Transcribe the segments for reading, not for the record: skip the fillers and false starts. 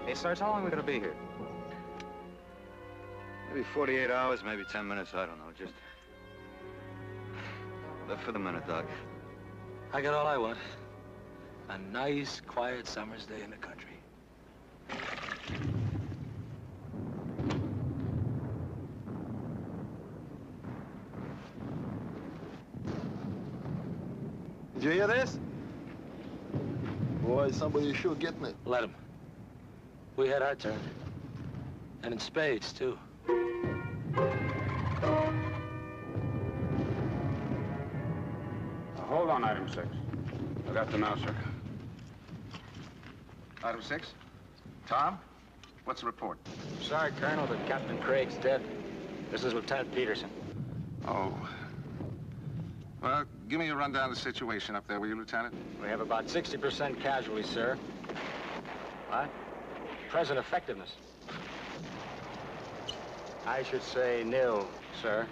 Hey, Sarge, how long are we gonna be here? Maybe 48 hours, maybe 10 minutes, I don't know. Just live for the minute, Doc. I got all I want. A nice, quiet summer's day in the country. Did you hear this? Boy, somebody's sure getting it. Let him. We had our turn. And in spades, too. Hold on, item 6. I got the now, sir. Item 6. Tom, what's the report? Sorry, Colonel, but Captain Craig's dead. This is Lieutenant Peterson. Oh. Well, give me a rundown of the situation up there, will you, Lieutenant? We have about 60% casualties, sir. What? Present effectiveness. I should say nil, sir.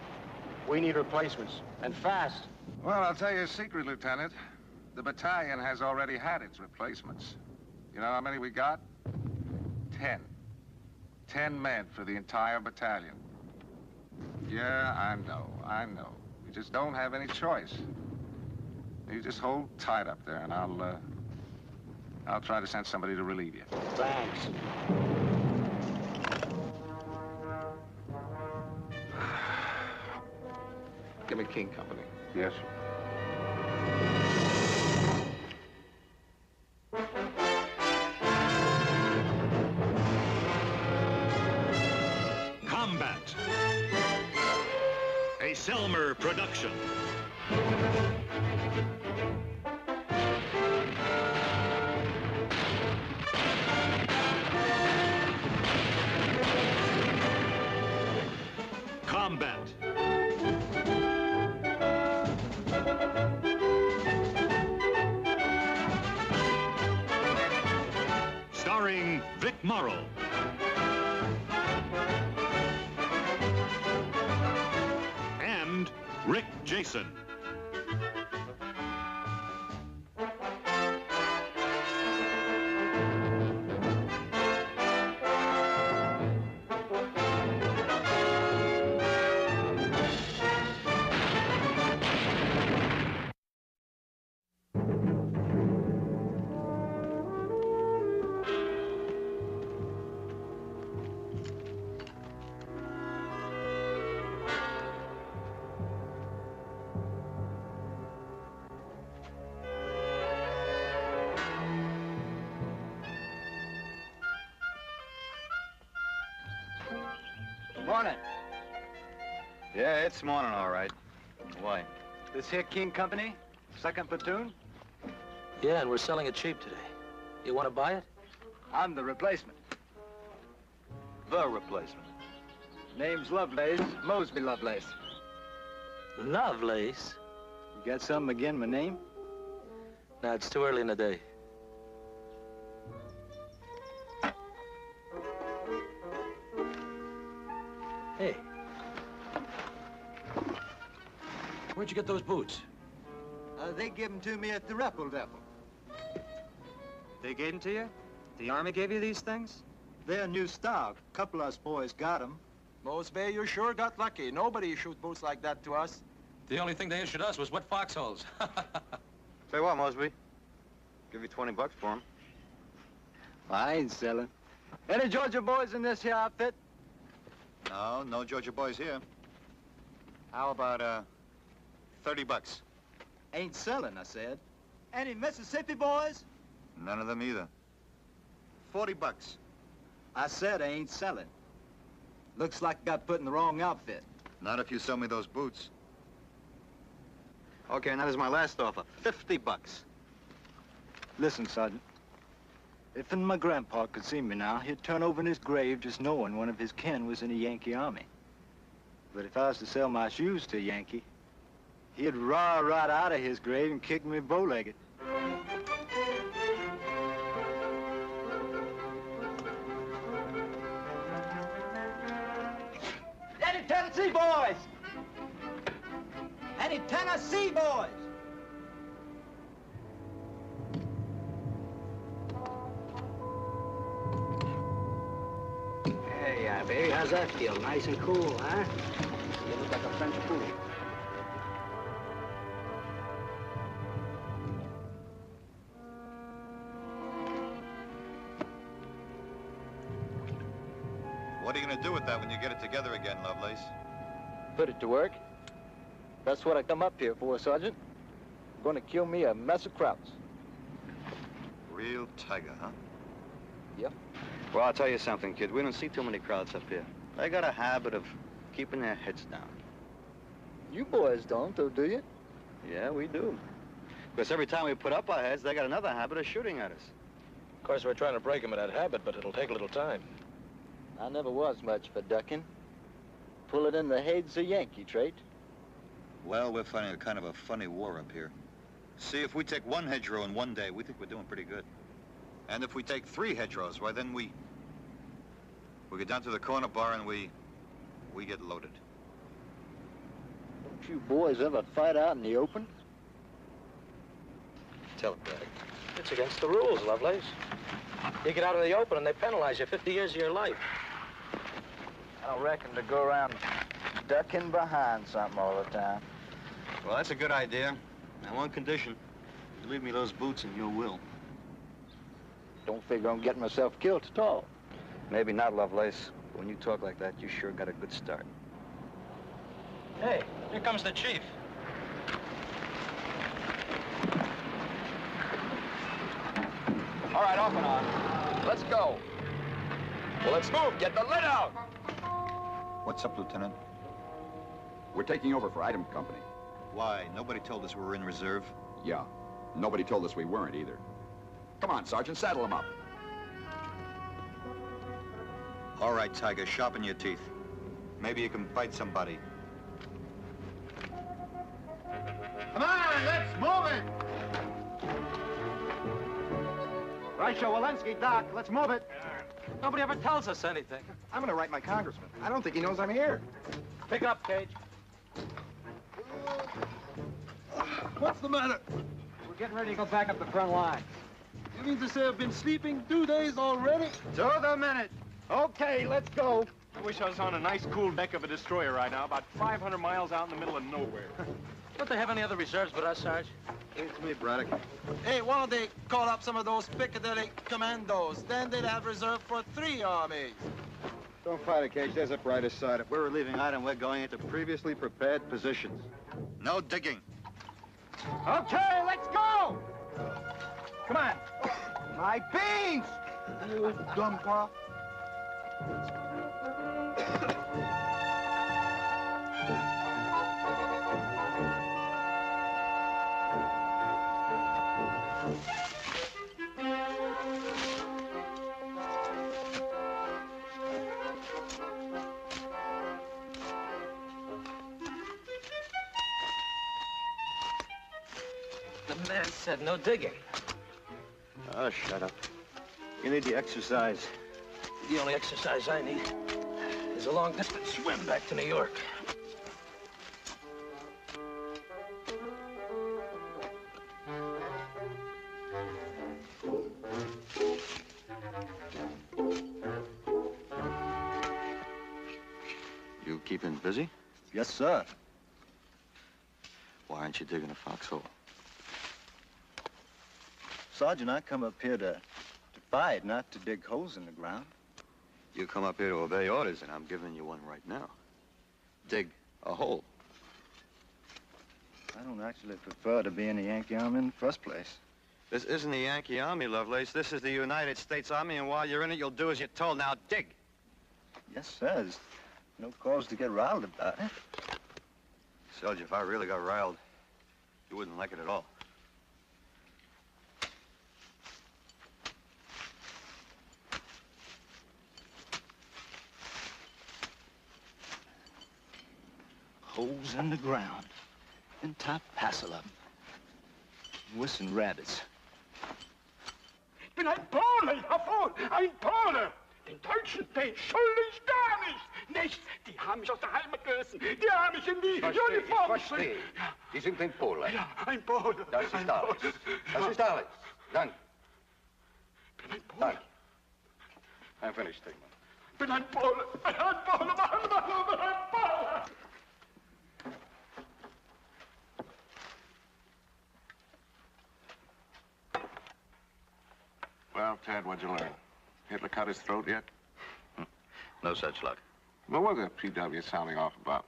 We need replacements, and fast. Well, I'll tell you a secret, Lieutenant. The battalion has already had its replacements. You know how many we got? 10. 10 men for the entire battalion. Yeah, I know. We just don't have any choice. You just hold tight up there, and I'll try to send somebody to relieve you. Thanks. Give me King Company. Yes, sir. Combat. A Selmer production. Combat. Starring Vic Morrow. And Rick Jason. Morning. Yeah, it's morning, all right. Why? This here King Company, 2nd Platoon. Yeah, and we're selling it cheap today. You want to buy it? I'm the replacement. The replacement. Name's Lovelace, Mosby Lovelace. Lovelace? You got something again, my name? No, it's too early in the day. Hey. Where'd you get those boots? They give them to me at the Repple Depot. They gave them to you? The Army gave you these things? They're new stock. A couple of us boys got them. Mosby, you sure got lucky. Nobody issued boots like that to us. The only thing they issued us was wet foxholes. Say what, Mosby? Give you 20 bucks for them. I ain't selling. Any Georgia boys in this here outfit? No, no Georgia boys here. How about, 30 bucks? Ain't selling, I said. Any Mississippi boys? None of them either. 40 bucks. I said I ain't selling. Looks like I got put in the wrong outfit. Not if you sell me those boots. Okay, and that is my last offer. 50 bucks. Listen, Sergeant. If my grandpa could see me now, he'd turn over in his grave just knowing one of his kin was in the Yankee Army. But if I was to sell my shoes to a Yankee, he'd roar right out of his grave and kick me bow-legged. Any Tennessee boys! Any Tennessee boys! Hey, baby, how's that feel? Nice and cool, huh? You look like a French fool. What are you gonna do with that when you get it together again, Lovelace? Put it to work. That's what I come up here for, Sergeant. Gonna kill me a mess of krauts. Real tiger, huh? Yep. Well, I'll tell you something, kid. We don't see too many crowds up here. They got a habit of keeping their heads down. You boys don't, though, do you? Yeah, we do. Because every time we put up our heads, they got another habit of shooting at us. Of course, we're trying to break them of that habit, but it'll take a little time. I never was much for ducking. Pull it in the head's a Yankee trait. Well, we're fighting a kind of a funny war up here. See, if we take one hedgerow in one day, we think we're doing pretty good. And if we take 3 hedgerows, why, then we get down to the corner bar and we get loaded. Don't you boys ever fight out in the open? Tell him, Daddy. It's against the rules, Lovelace. You get out in the open and they penalize you 50 years of your life. I don't reckon to go around ducking behind something all the time. Well, that's a good idea. On one condition. You leave me those boots and your will. Don't figure on getting myself killed at all. Maybe not, Lovelace. But when you talk like that, you sure got a good start. Hey, here comes the chief. All right, off and on. Let's go. Well, let's move. Get the lid out. What's up, Lieutenant? We're taking over for Item Company. Why? Nobody told us we were in reserve. Yeah. Nobody told us we weren't either. Come on, Sergeant, saddle him up. All right, Tiger, sharpen your teeth. Maybe you can bite somebody. Come on, let's move it. Right, Walensky, Doc. Let's move it. Nobody ever tells us anything. I'm gonna write my congressman. I don't think he knows I'm here. Pick up, Cage. What's the matter? We're getting ready to go back up the front line. You mean to say I've been sleeping 2 days already? To the minute. Okay, let's go. I wish I was on a nice, cool deck of a destroyer right now, about 500 miles out in the middle of nowhere. Don't they have any other reserves but us, Sarge? It's me, Braddock. Hey, why don't they call up some of those Piccadilly commandos? Then they'd have reserve for 3 armies. Don't fight it, Cage. There's a brighter side. If we're relieving Item, we're going into previously prepared positions. No digging. Okay, let's go. Come on. My beans! You dumb pa. The man said no digging. Oh, shut up. You need the exercise. The only exercise I need is a long-distance swim back to New York. You keeping busy? Yes, sir. Why aren't you digging a foxhole? Sergeant, I come up here to fight, not to dig holes in the ground. You come up here to obey orders, and I'm giving you one right now. Dig a hole. I don't actually prefer to be in the Yankee Army in the first place. This isn't the Yankee Army, Lovelace. This is the United States Army, and while you're in it, you'll do as you're told. Now, dig. Yes, sir. There's no cause to get riled about it. Soldier, if I really got riled, you wouldn't like it at all. holes in the ground. Entire parcel of them. Wuss and rabbits. Ich bin ein Pole, Herr Vohl, ein Pole. Den Deutschen, den schulde ich gar nichts. Die haben mich aus der Heimat gerissen. Die haben mich in die Uniform Verstehe. Die sind ein Pole. Ja, ein Pole. Das ist alles. Das ist alles. Danke. Ich bin ein Pole. I'm finished, Stigman. Ich bin ein Pole. Ein Pole, ein Pole. Well, Ted, what'd you learn? Hitler cut his throat yet? No such luck. Well, what's the PW sounding off about?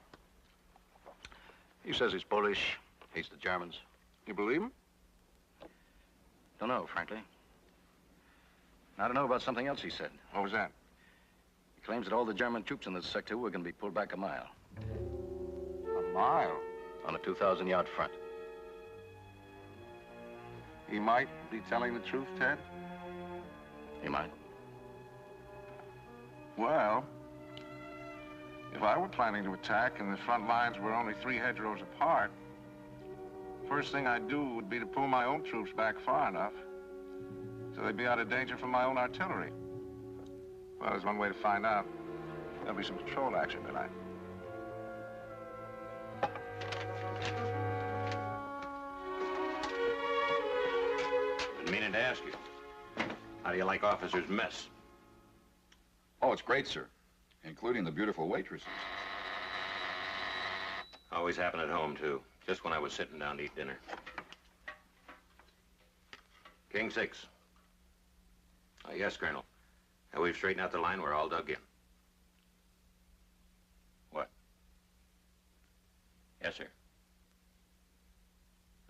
He says he's Polish, hates the Germans. You believe him? Don't know, frankly. I don't know about something else he said. What was that? He claims that all the German troops in this sector were going to be pulled back a mile. A mile? On a 2,000-yard front. He might be telling the truth, Ted? He might. Well, if I were planning to attack and the front lines were only 3 hedgerows apart, first thing I'd do would be to pull my own troops back far enough so they'd be out of danger from my own artillery. Well, there's one way to find out. There'll be some patrol action tonight. Been meaning to ask you. How do you like officers' mess? Oh, it's great, sir. Including the beautiful waitresses. Always happened at home, too. Just when I was sitting down to eat dinner. King 6. Yes, Colonel. We've straightened out the line. We're all dug in. What? Yes, sir.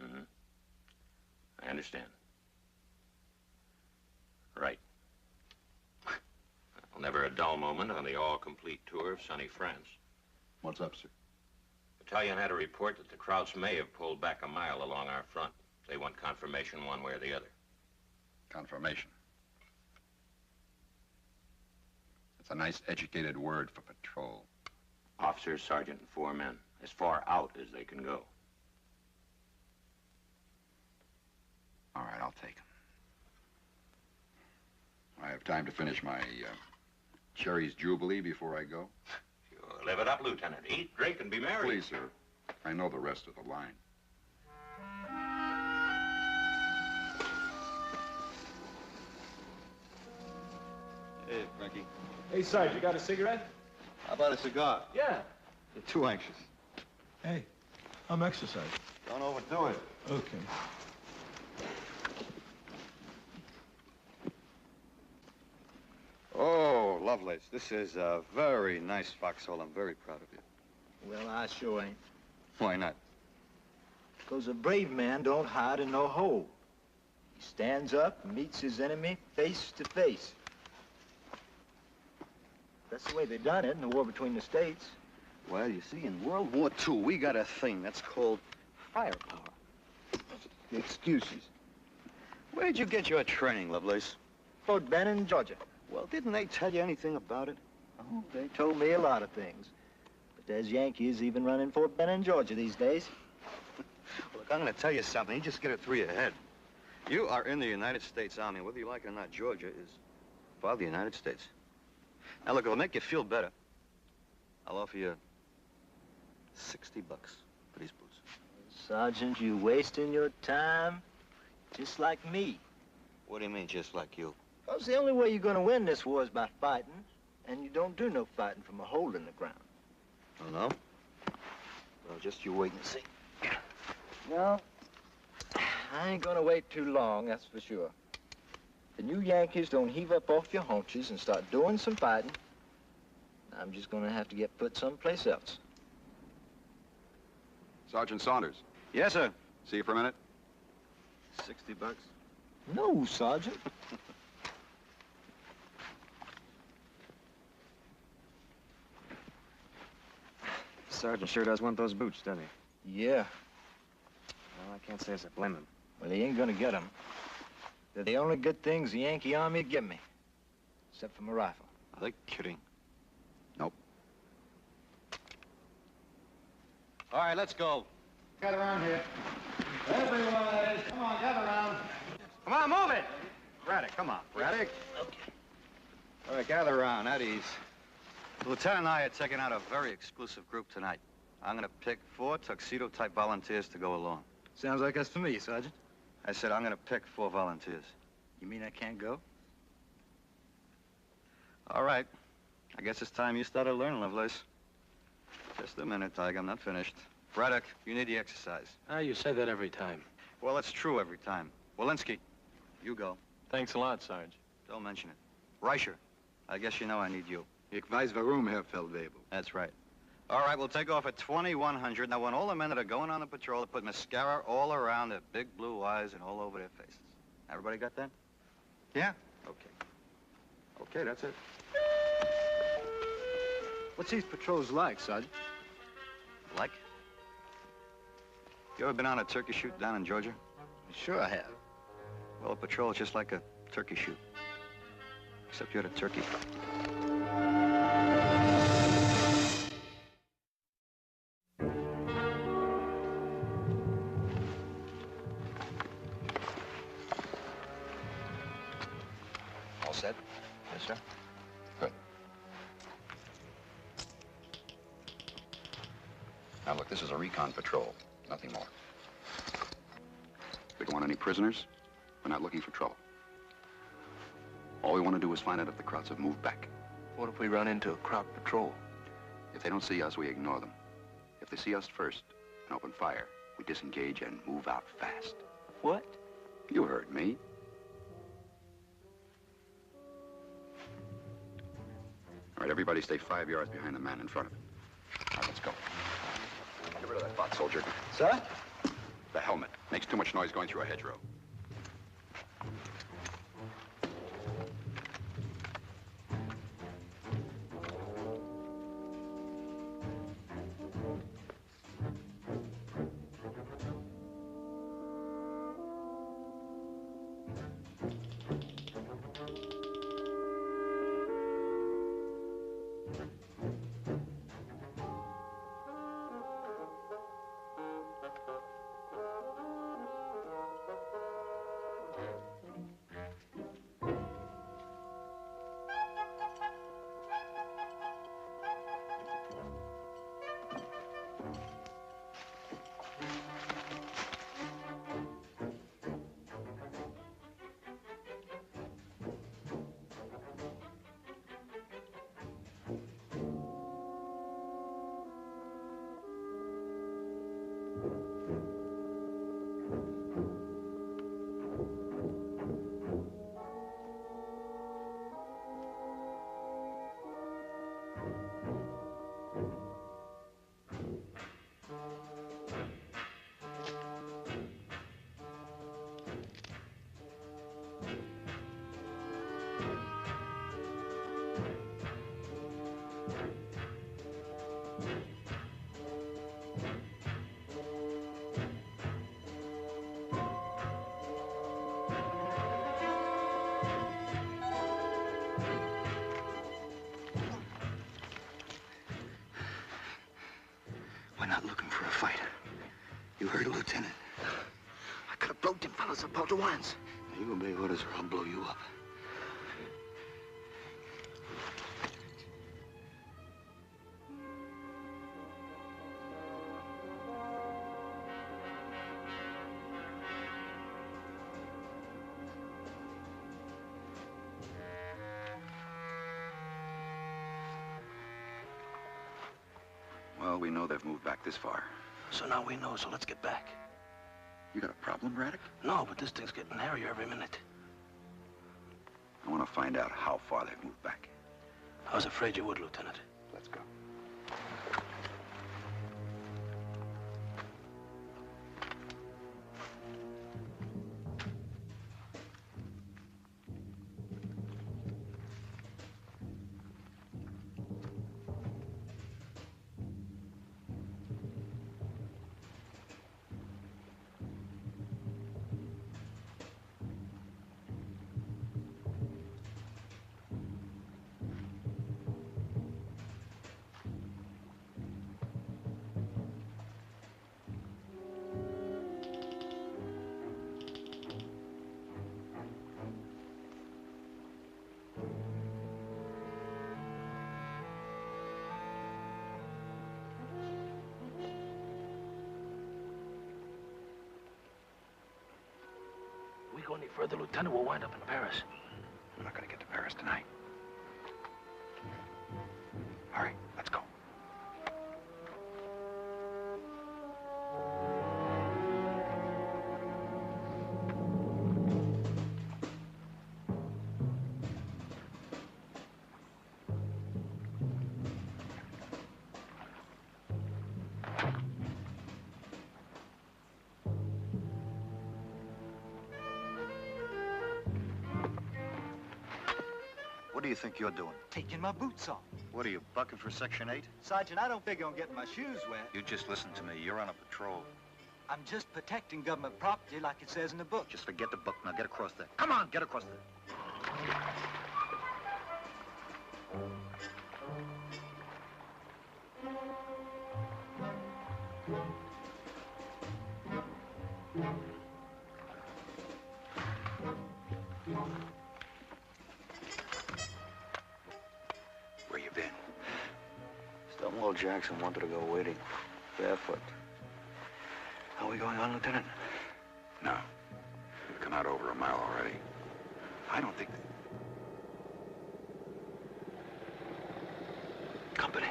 Mm-hmm. I understand. Right. Well, never a dull moment on the all-complete tour of sunny France. What's up, sir? Battalion had a report that the Krauts may have pulled back a mile along our front. They want confirmation one way or the other. Confirmation. That's a nice educated word for patrol. Officer, sergeant, and 4 men. As far out as they can go. All right, I'll take them. I have time to finish my Cherry's Jubilee before I go? Sure. Live it up, Lieutenant. Eat, drink, and be merry. Please, sir. I know the rest of the line. Hey, Frankie. Hey, Sarge, you got a cigarette? How about a cigar? Yeah. You're too anxious. Hey, I'm exercising. Don't overdo it. Okay. Oh, Lovelace, this is a very nice foxhole. I'm very proud of you. Well, I sure ain't. Why not? Because a brave man don't hide in no hole. He stands up and meets his enemy face to face. That's the way they done it in the war between the states. Well, you see, in World War II, we got a thing that's called firepower. Excuses. Where'd you get your training, Lovelace? Fort Benning, Georgia. Well, didn't they tell you anything about it? Oh, they told me a lot of things. But there's Yankees even running Fort Benning, Georgia these days. Look, I'm going to tell you something. You just get it through your head. You are in the United States Army. Whether you like it or not, Georgia is part of the United States. Now, look, it'll make you feel better. I'll offer you $60 for these boots. Sergeant, you wasting your time just like me. What do you mean, just like you? Because the only way you're going to win this war is by fighting, and you don't do no fighting from a hole in the ground. Oh, no? Well, just you wait and see. Well, I ain't going to wait too long, that's for sure. If you Yankees don't heave up off your haunches and start doing some fighting, I'm just going to have to get put someplace else. Sergeant Saunders. Yes, sir. See you for a minute? $60? No, Sergeant. Sergeant sure does want those boots, doesn't he? Yeah. Well, I can't say as I blame him. Well, he ain't gonna get them. They're the only good things the Yankee Army give me. Except for my rifle. Are they kidding? Nope. All right, let's go. Get around here. Everyone, come on, get around. Come on, move it. Braddock, come on. Braddock. Okay. All right, gather around. At ease. The lieutenant and I are taking out a very exclusive group tonight. I'm going to pick 4 tuxedo-type volunteers to go along. Sounds like that's for me, Sergeant. I said I'm going to pick 4 volunteers. You mean I can't go? All right. I guess it's time you started learning, Lovelace. Just a minute, Tig. I'm not finished. Braddock, you need the exercise. You say that every time. Well, it's true every time. Walensky, you go. Thanks a lot, Sarge. Don't mention it. Reicher, I guess you know I need you. Ich weiß warum, Herr Feldwebel. That's right. All right, we'll take off at 2100. Now, when all the men that are going on the patrol, put mascara all around their big blue eyes and all over their faces. Everybody got that? Yeah. Okay. Okay, that's it. What's these patrols like, Sergeant? Like? You ever been on a turkey shoot down in Georgia? Sure I have. Well, a patrol is just like a turkey shoot. Except you're the turkey. All set? Yes, sir. Good. Now, look, this is a recon patrol. Nothing more. We don't want any prisoners. We're not looking for trouble. All we want to do is find out if the Krauts have moved back. What if we run into a Kraut patrol? If they don't see us, we ignore them. If they see us first and open fire, we disengage and move out fast. What? You heard me. All right, everybody stay 5 yards behind the man in front of it. All right, let's go. Get rid of that box, soldier. Sir? The helmet. Makes too much noise going through a hedgerow. We're not looking for a fight. You heard, Lieutenant? I could have broke them fellas apart at once. You obey orders or I'll blow you up. Well, we know they've moved back this far. So now we know, so let's get back. You got a problem, Braddock? No, but this thing's getting hairier every minute. I want to find out how far they've moved back. I was afraid you would, Lieutenant. Let's go. go any further, Lieutenant, we'll wind up in Paris. We're not gonna get to Paris tonight. All right, let's go. What do you think you're doing? Taking my boots off. What are you, bucking for Section 8? Sergeant, I don't figure on getting my shoes wet. You just listen to me. You're on a patrol. I'm just protecting government property like it says in the book. Just forget the book. Now get across there. Come on, get across there. Where you been? Stonewall Jackson wanted to go waiting, barefoot. How are we going on, Lieutenant? No. We've come out over a mile already. I don't think... Company.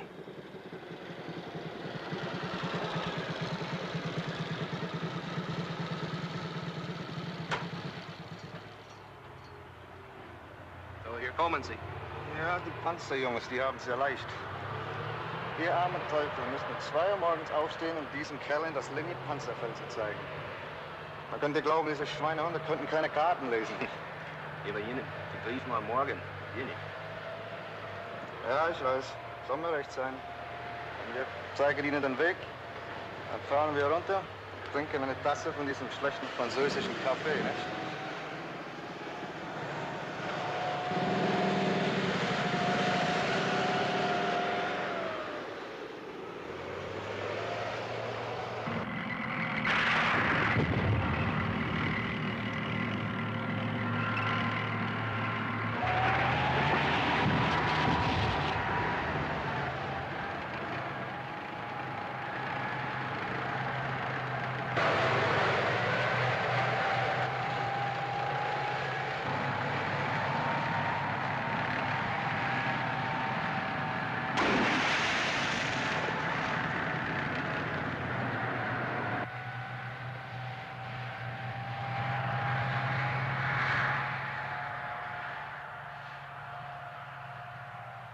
So, hier kommen Sie. Ja, die Panzerjungs, die haben es ja leicht. Wir armen Teufel müssen um 2 Uhr morgens aufstehen, um diesem Kerl in das Linie-Panzerfeld zu zeigen. Man könnte glauben, diese Schweinehunde könnten keine Karten lesen. Aber Ihnen, die Briefen am Morgen, wir nicht. Ja, ich weiß. Soll mir recht sein. Und wir zeigen Ihnen den Weg. Dann fahren wir runter, trinken eine Tasse von diesem schlechten französischen Kaffee, nicht?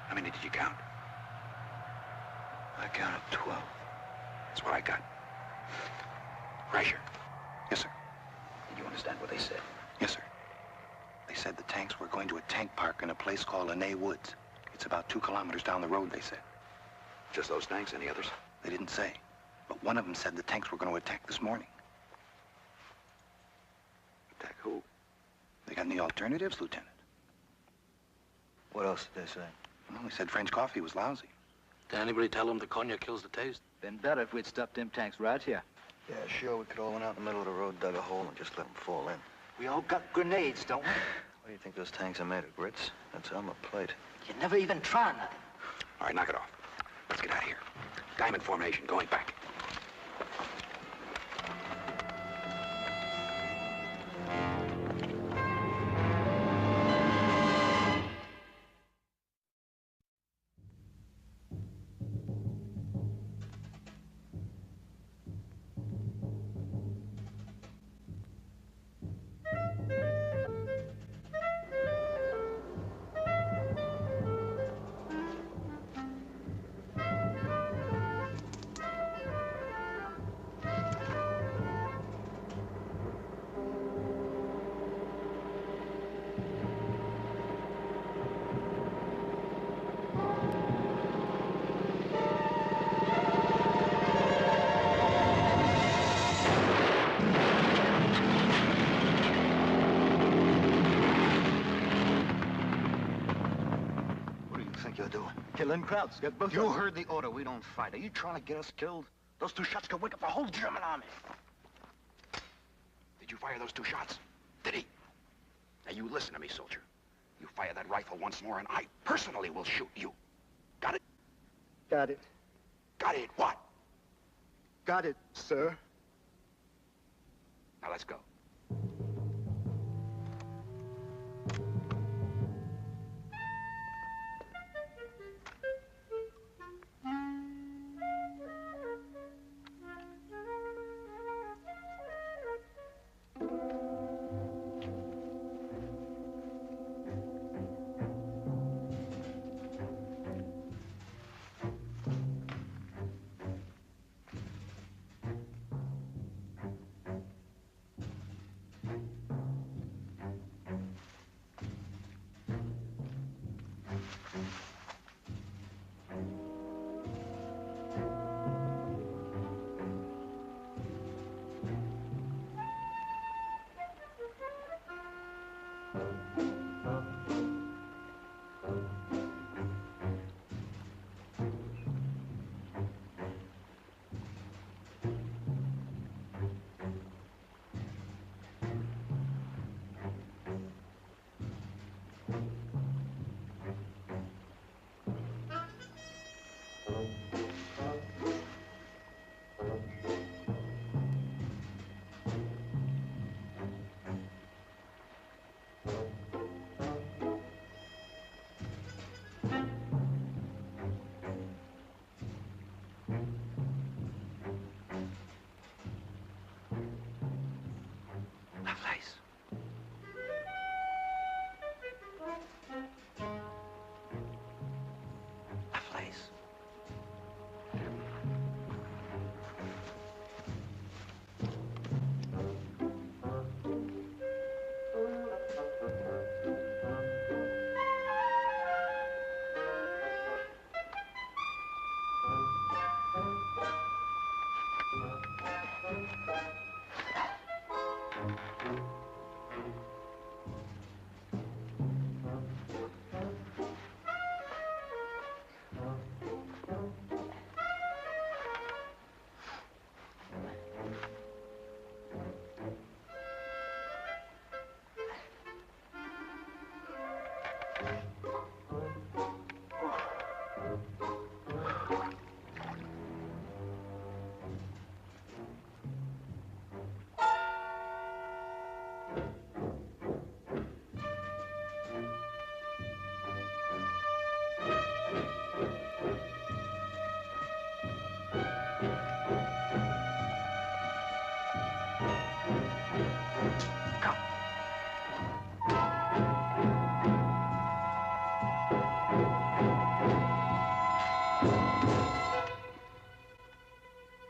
How many did you count? I counted 12. That's what I got. Rasher. Yes, sir. Did you understand what they said? Yes, sir. They said the tanks were going to a tank park in a place called Lanay Woods. It's about 2 kilometers down the road, they said. Just those tanks? Any others? They didn't say. But one of them said the tanks were going to attack this morning. Attack who? They got any alternatives, Lieutenant? What else did they say? Well, they said French coffee was lousy. Did anybody tell them the cognac kills the taste? Been better if we'd stuffed them tanks right here. Yeah, sure, we could all went out in the middle of the road, dug a hole, and just let them fall in. We all got grenades, don't we? What do you think those tanks are made of, grits? That's armor plate. You never even try nothing. All right, knock it off. Let's get out of here. Diamond formation, going back. Killing crowds. Get both. You heard the order. We don't fight. Are you trying to get us killed? Those 2 shots could wake up the whole German army. Did you fire those 2 shots? Did he? Now you listen to me, soldier. You fire that rifle once more and I personally will shoot you. Got it? Got it. Got it what? Got it, sir. Now let's go.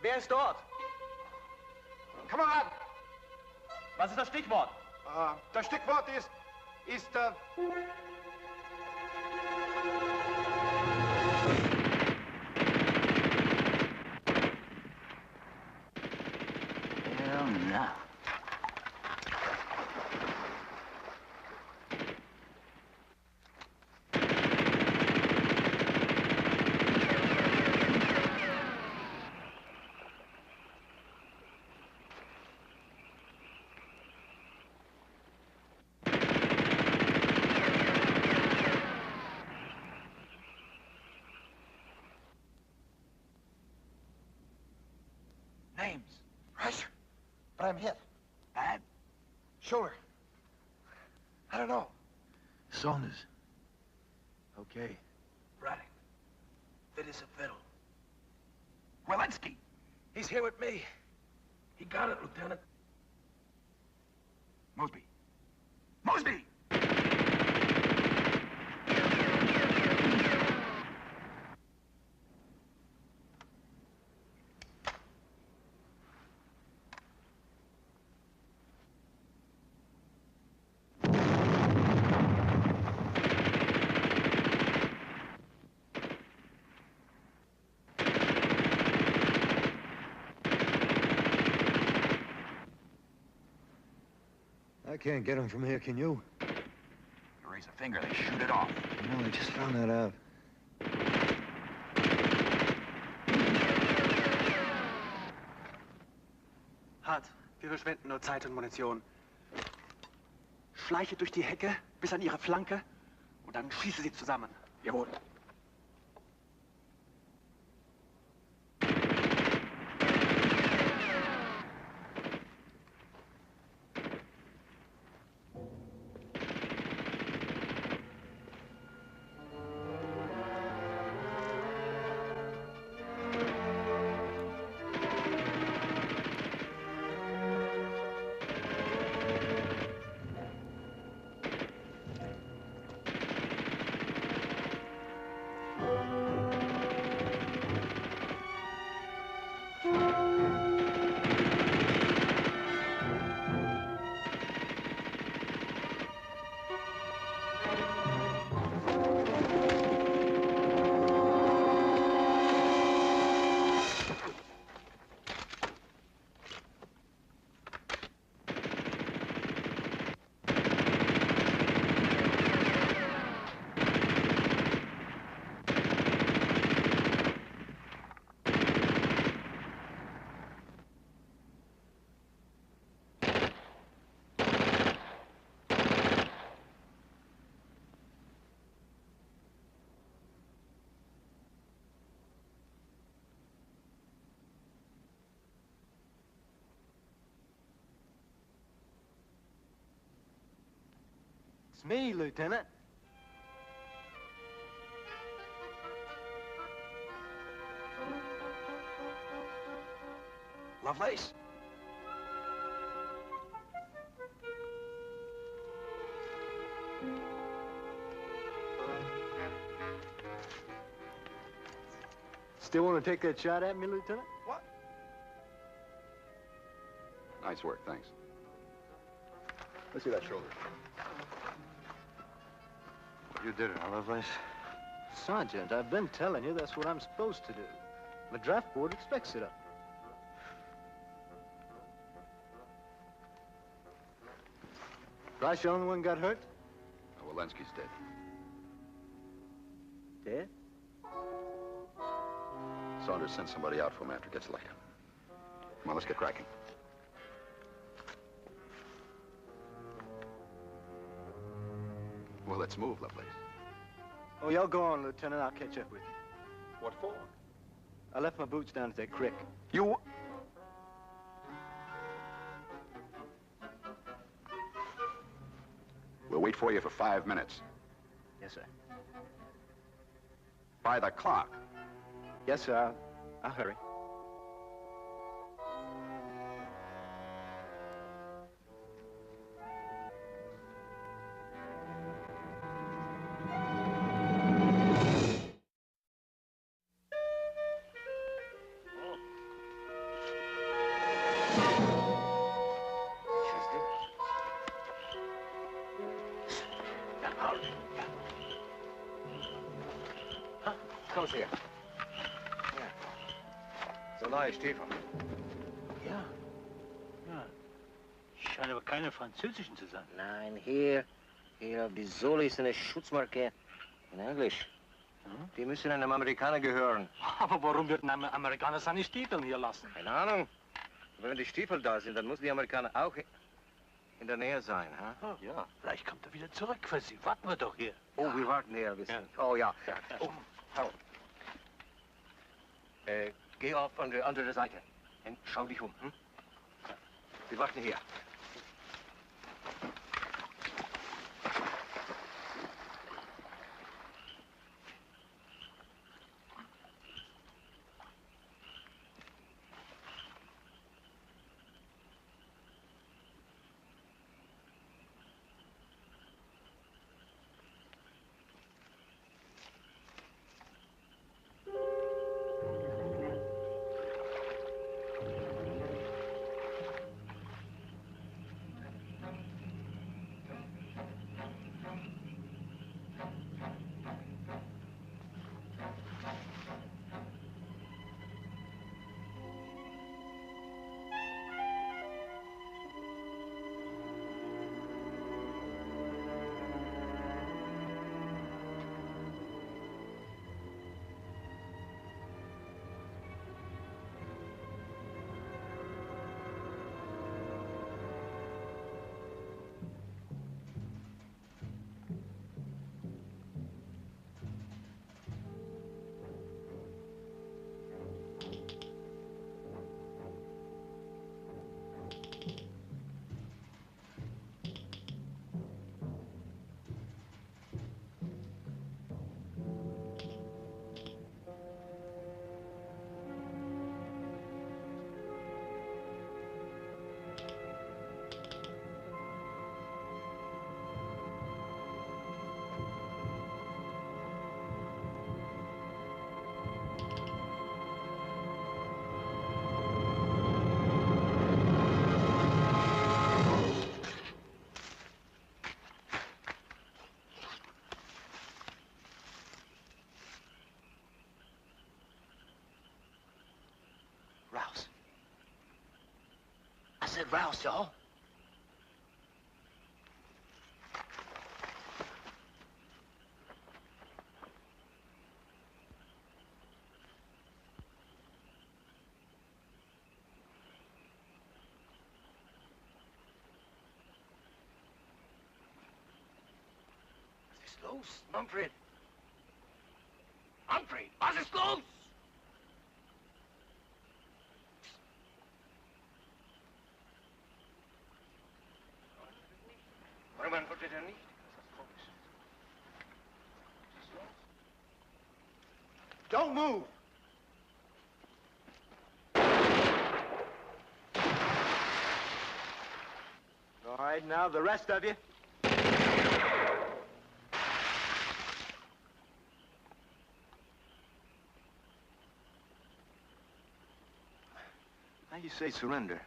Wer ist dort? Kamerad! Was ist das Stichwort? Das Stichwort ist... Hell no. Names. Right. But I'm hit. Bad? Shoulder. I don't know. Saunders. Okay. Braddock. Fit as a fiddle. Walensky. He's here with me. He got it, Lieutenant. Mosby. Mosby! I can't get him from here, can you? You raise a finger, they shoot it off. No, I just found that out. Hart, wir verschwenden nur Zeit und Munition. Schleiche durch die Hecke bis an ihre Flanke und dann schieße sie zusammen. Jawohl. me, Lieutenant. Lovelace? Still want to take that shot at me, Lieutenant? What? Nice work, thanks. Let's see that shoulder. You did it, huh, Lovelace? Sergeant, I've been telling you that's what I'm supposed to do. The draft board expects it of me. Bryce, the only one got hurt? Oh, Walensky's dead. Dead? Saunders sent somebody out for him after it gets light. Come on, let's get cracking. Well, let's move, Lovelace. Oh, y'all go on, Lieutenant. I'll catch up with you. What for? I left my boots down at that creek. You... We'll wait for you for 5 minutes. Yes, sir. By the clock. Yes, sir. I'll hurry. Komm's her. Ja. So neue Stiefel. Ja. Ja. Scheint aber keine französischen zu sein. Nein, hier auf die Sohle ist eine Schutzmarke in Englisch. Die müssen einem Amerikaner gehören. Aber warum wird ein Amerikaner seine Stiefel hier lassen? Keine Ahnung. Aber wenn die Stiefel da sind, dann muss die Amerikaner auch in der Nähe sein, ha? Oh, ja. Vielleicht kommt er wieder zurück für Sie. Warten wir doch hier. Oh, wir warten hier ein bisschen. Oh, ja. Oh, hau. Geh auf an die andere Seite und schau dich um. Hm? Wir warten hier. Rouse. I said rouse, y'all. Was ist los, Manfred? Manfred, was ist los? Warum antwortet er nicht? Don't move. All right, now the rest of you. Now you say surrender.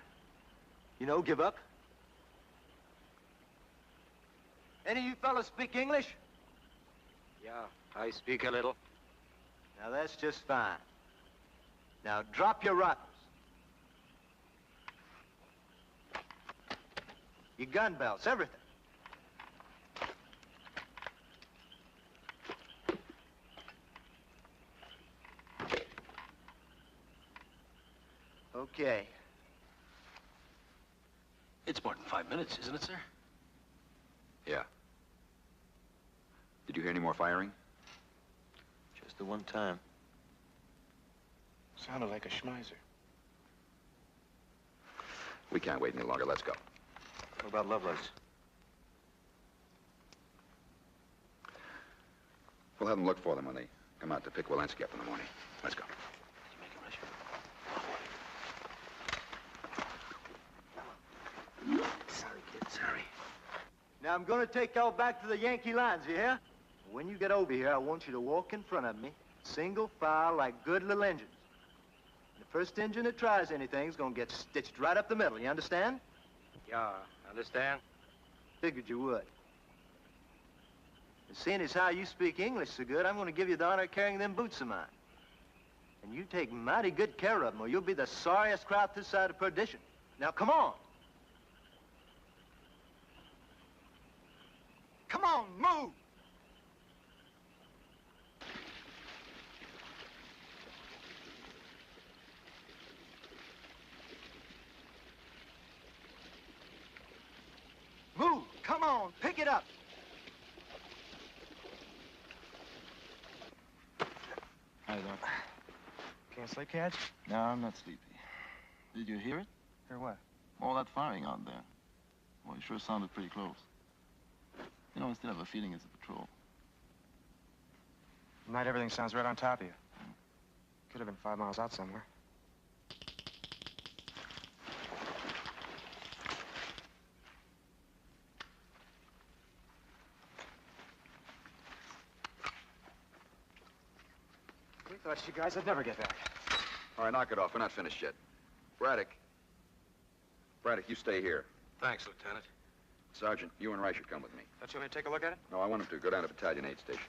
You know, give up. Any of you fellas speak English? Yeah, I speak a little. Now that's just fine. Now drop your rifles. Your gun belts, everything. Okay. It's more than 5 minutes, isn't it, sir? Yeah. Did you hear any more firing? Just the one time. Sounded like a schmeiser. We can't wait any longer. Let's go. What about Lovelace? We'll have them look for them when they come out to pick Walensky up in the morning. Let's go. Sorry, kid, sorry. Now, I'm gonna take y'all back to the Yankee lines, you hear? When you get over here, I want you to walk in front of me, single file like good little engines. The first engine that tries anything's gonna get stitched right up the middle, you understand? Yeah, understand? Figured you would. And seeing as how you speak English so good, I'm gonna give you the honor of carrying them boots of mine. And you take mighty good care of them, or you'll be the sorriest crowd this side of perdition. Now, come on. Come on, move! Move! Come on, pick it up! How you doing? Can't sleep, Catch? No, I'm not sleepy. Did you hear it? Hear what? All that firing out there. Well, it sure sounded pretty close. You know, I still have a feeling it's a patrol. Tonight everything sounds right on top of you. Could have been 5 miles out somewhere. We thought you guys would never get back. All right, knock it off. We're not finished yet. Braddock, you stay here. Thanks, Lieutenant. Sergeant, you and Rice should come with me. Don't you want me to take a look at it? No, I want him to go down to Battalion 8 station.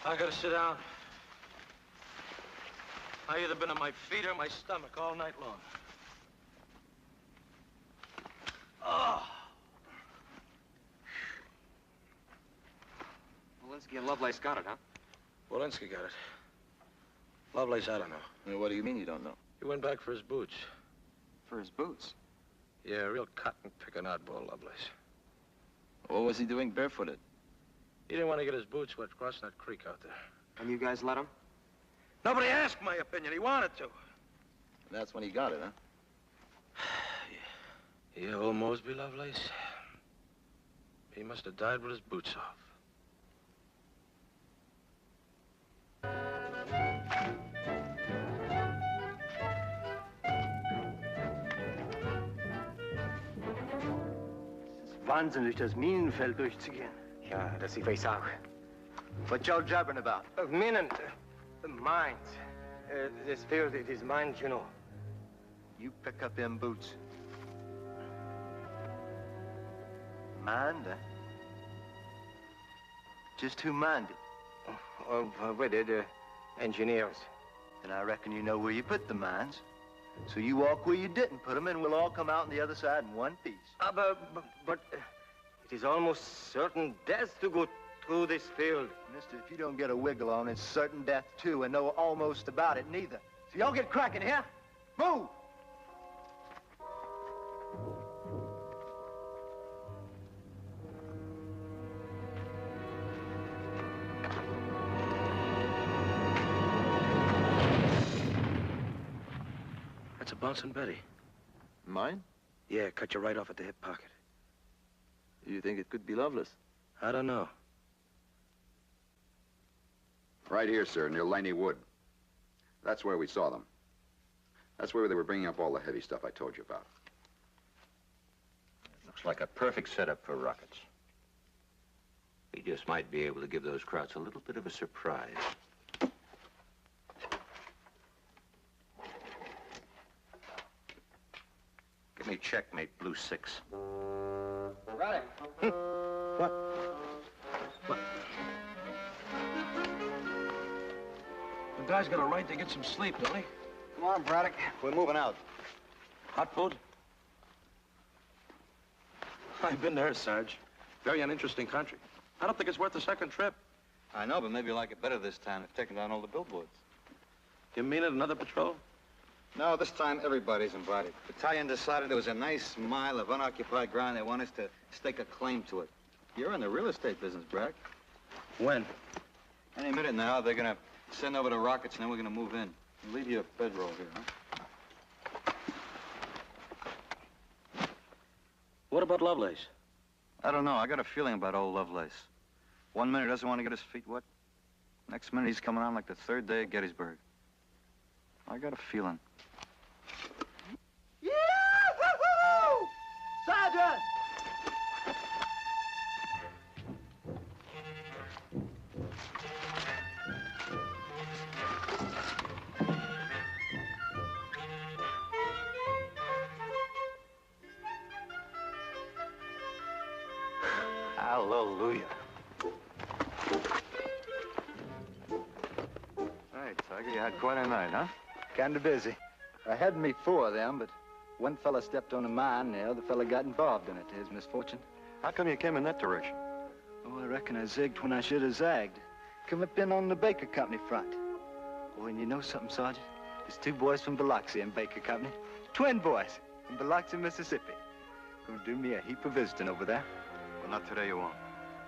I gotta sit down. I either been on my feet or my stomach all night long. Oh. Walensky and Lovelace got it, huh? Walensky got it. Lovelace, I don't know. Well, what do you mean you don't know? He went back for his boots. For his boots? Yeah, real cotton-picking oddball, Lovelace. What was he doing barefooted? He didn't want to get his boots wet crossing that creek out there. And you guys let him? Nobody asked my opinion. He wanted to. That's when he got it, huh? Yeah, old Mosby, Lovelace. He must have died with his boots off. Wahnsinnig, durch das Minenfeld durchzugehen. Ja, das ich weiß auch. What y'all jabbering about? Minen, mines. This field, it is mines, you know. You pick up them boots. Mind, Just who minded? With the engineers. Then I reckon you know where you put the mines. So you walk where you didn't put them, and we'll all come out on the other side in one piece. But it is almost certain death to go through this field. Mister, if you don't get a wiggle on, it's certain death, too, and no almost about it, neither. So y'all get cracking here. Move! That's a bouncing Betty. Mine? Yeah, cut you right off at the hip pocket. You think it could be Lovelace? I don't know. Right here, sir, near Laney Wood. That's where we saw them. That's where they were bringing up all the heavy stuff I told you about. Looks like a perfect setup for rockets. We just might be able to give those krauts a little bit of a surprise. Give me checkmate, blue 6. Right. What? What? The guy's got a right to get some sleep, don't he? Come on, Braddock. We're moving out. Hot food? I've been there, Sarge. Very uninteresting country. I don't think it's worth the second trip. I know, but maybe you like it better this time. They've taken down all the billboards. You mean it, another patrol? No, this time everybody's invited. Battalion decided there was a nice mile of unoccupied ground. They want us to stake a claim to it. You're in the real estate business, Braddock. When? Any minute now, they're gonna send over the rockets, and then we're gonna move in. Leave you a bedroll here, huh? What about Lovelace? I don't know. I got a feeling about old Lovelace. One minute he doesn't want to get his feet wet. Next minute he's coming on like the third day at Gettysburg. I got a feeling. Yee-hoo-hoo! Sergeant! Hallelujah. Hey, Tiger, you had quite a night, huh? Kinda busy. I had me 4 of them, but one fella stepped on a mine, and the other fella got involved in it, to his misfortune. How come you came in that direction? Oh, I reckon I zigged when I should have zagged. Come up in on the Baker Company front. Oh, and you know something, Sergeant? There's 2 boys from Biloxi in Baker Company. Twin boys from Biloxi, Mississippi. Gonna do me a heap of visiting over there. Well, not today, you won't.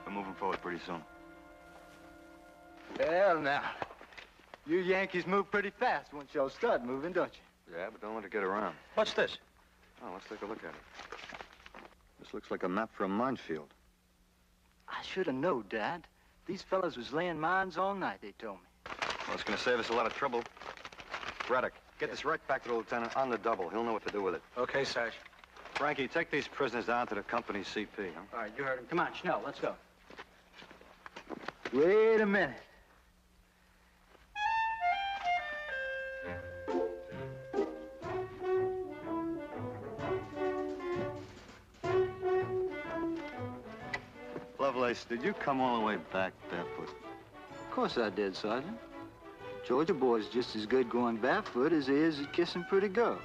We're moving forward pretty soon. Well, now, you Yankees move pretty fast once y'all start moving, don't you? Yeah, but don't let it get around. What's this? Oh, let's take a look at it. This looks like a map for a minefield. I should have known, Dad. These fellas was laying mines all night, they told me. Well, it's gonna save us a lot of trouble. Braddock, get this right back to the lieutenant on the double. He'll know what to do with it. Okay, Sarge. Frankie, take these prisoners down to the company CP, huh? All right, you heard him. Come on, Schnell, let's go. Wait a minute. Lovelace, did you come all the way back barefoot? Of course I did, Sergeant. Georgia boy's just as good going barefoot as he is at kissing pretty girls.